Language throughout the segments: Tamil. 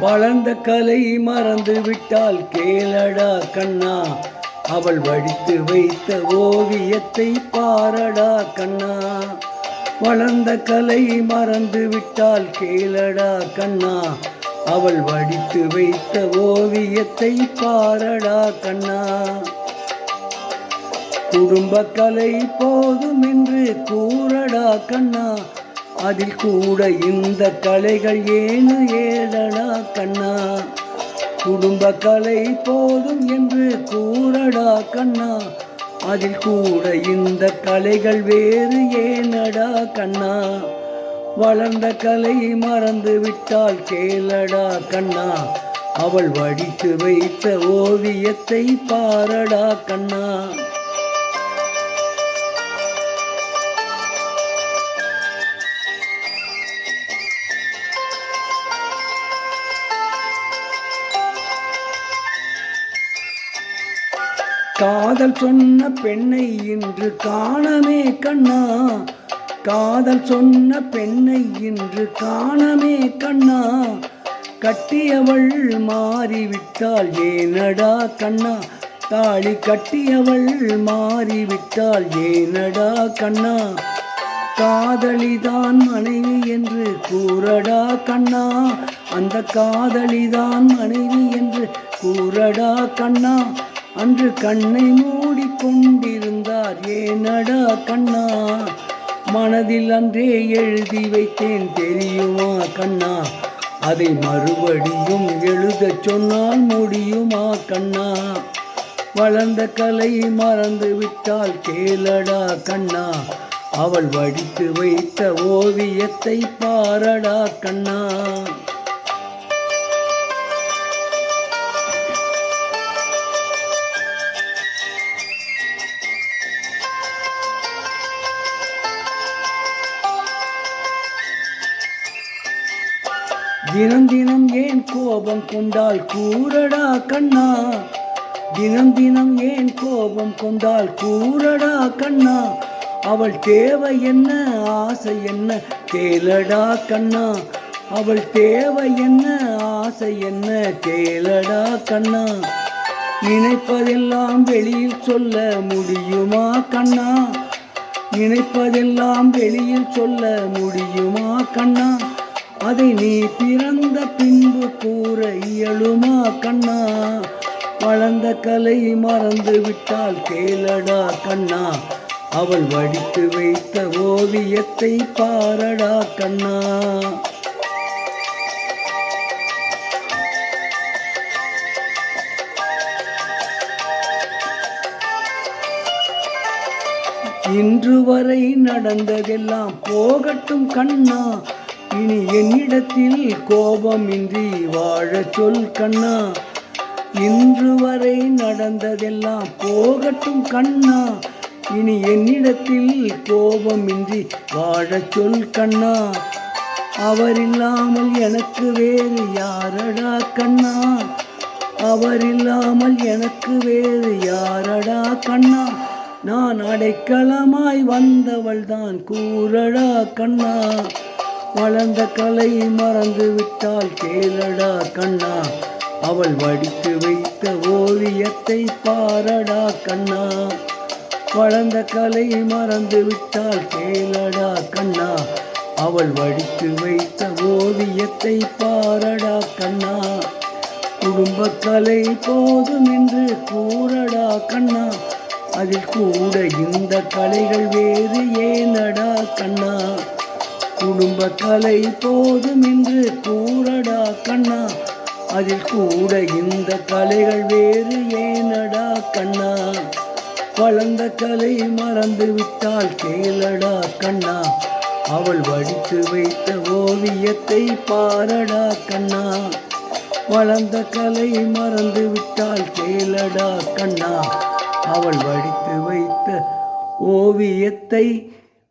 வளர்ந்த கலை மறந்து விட்டால் கேளடா கண்ணா, அவள் வடித்து வைத்த ஓவியத்தை பாரடா கண்ணா. வளர்ந்த கலை மறந்து விட்டால் கேளடா கண்ணா, அவள் வடித்து வைத்த ஓவியத்தை பாரடா கண்ணா. குடும்ப கலை போதும் என்று கூறடா கண்ணா, அதில் கூட இந்த கலைகள் ஏனு ஏடடா கண்ணா. குடும்ப கலை போதும் என்று கூறடா கண்ணா, அதில் கூட இந்த கலைகள் வேறு ஏனடா கண்ணா. வளர்ந்த கலை மறந்து விட்டால் கேளடா கண்ணா, அவள் வடித்து வைத்த ஓவியத்தை பாரடா கண்ணா. காதல் சொன்ன பெண்ணை இன்று காணமே கண்ணா, காதல் சொன்ன பெண்ணை இன்று காணமே கண்ணா. கட்டியவள் மாறிவிட்டால் ஏனடா கண்ணா, தாலி கட்டியவள் மாறிவிட்டால் ஏனடா கண்ணா. காதலிதான் மனைவி என்று கூறடா கண்ணா, அந்த காதலிதான் மனைவி என்று கூறடா கண்ணா. அன்று கண்ணை மூடிக்கொண்டிருந்தார் ஏனடா கண்ணா, மனதில் அன்றே எழுதி வைத்தேன் தெரியுமா கண்ணா. அதை மறுபடியும் எழுதச் சொன்னால் முடியுமா கண்ணா. வளர்ந்த கலை மறந்து விட்டால் கேளடா கண்ணா, அவள் வடித்து வைத்த ஓவியத்தை பாரடா கண்ணா. தினம் தினம் ஏன் கோபம் கொண்டால் கூறடா கண்ணா, தினம் தினம் ஏன் கோபம் கொண்டால் கூறடா கண்ணா. அவள் தேவை என்ன ஆசை என்ன கேளடா கண்ணா, அவள் தேவை என்ன ஆசை என்ன கேளடா கண்ணா. நினைப்பதெல்லாம் வெளியில் சொல்ல முடியுமா கண்ணா, நினைப்பதெல்லாம் வெளியில் சொல்ல முடியுமா கண்ணா. அதை நீ பிறந்த பின்பு கூற இயலுமா கண்ணா. வளர்ந்த கலை மறந்து விட்டால் கேளடா கண்ணா, அவள் வடித்து வைத்த ஓவியத்தை பாரடா கண்ணா. இன்று வரை நடந்ததெல்லாம் போகட்டும் கண்ணா, இனி என்னிடத்தில் கோபமின்றி வாழச் சொல் கண்ணா. இன்று வரை நடந்ததெல்லாம் போகட்டும் கண்ணா, இனி என்னிடத்தில் கோபமின்றி வாழச் சொல் கண்ணா. அவரில்லாமல் எனக்கு வேறு யாரடா கண்ணா, அவரில்லாமல் எனக்கு வேறு யாரடா கண்ணா. நான் அடைக்கலமாய் வந்தவள் தான் கூறடா கண்ணா. வளர்ந்த கலை மறந்து விட்டால் கேளடா கண்ணா, அவள் வடித்து வைத்த ஓவியத்தை பாரடா கண்ணா. வளர்ந்த கலை மறந்து விட்டால் கேளடா கண்ணா, அவள் வடித்து வைத்த ஓவியத்தை பாரடா கண்ணா. குடும்ப கலை போதும் என்று கூறடா கண்ணா, அதில் கூட இந்த கலைகள் வேறு ஏனடா கண்ணா. குடும்ப கலை போதும் என்று கூறடா கண்ணா, அதில் கூட இந்த கலைகள் வேறு ஏனடா கண்ணா. வளர்ந்த கலை மறந்து விட்டால் கேளடா கண்ணா, அவள் வடித்து வைத்த ஓவியத்தை பாரடா கண்ணா. வளர்ந்த கலை மறந்து விட்டால் கேளடா கண்ணா, அவள் வடித்து வைத்த ஓவியத்தை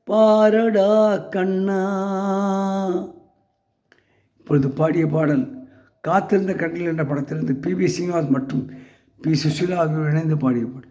பாரடா கண்ணா. இப்பொழுது பாடிய பாடல் காத்திருந்த கண்கள் என்ற படத்திலிருந்து பி.பி. ஸ்ரீனிவாஸ் மற்றும் பி. சுஷீலா ஆகியோர் இணைந்து பாடிய பாடல்.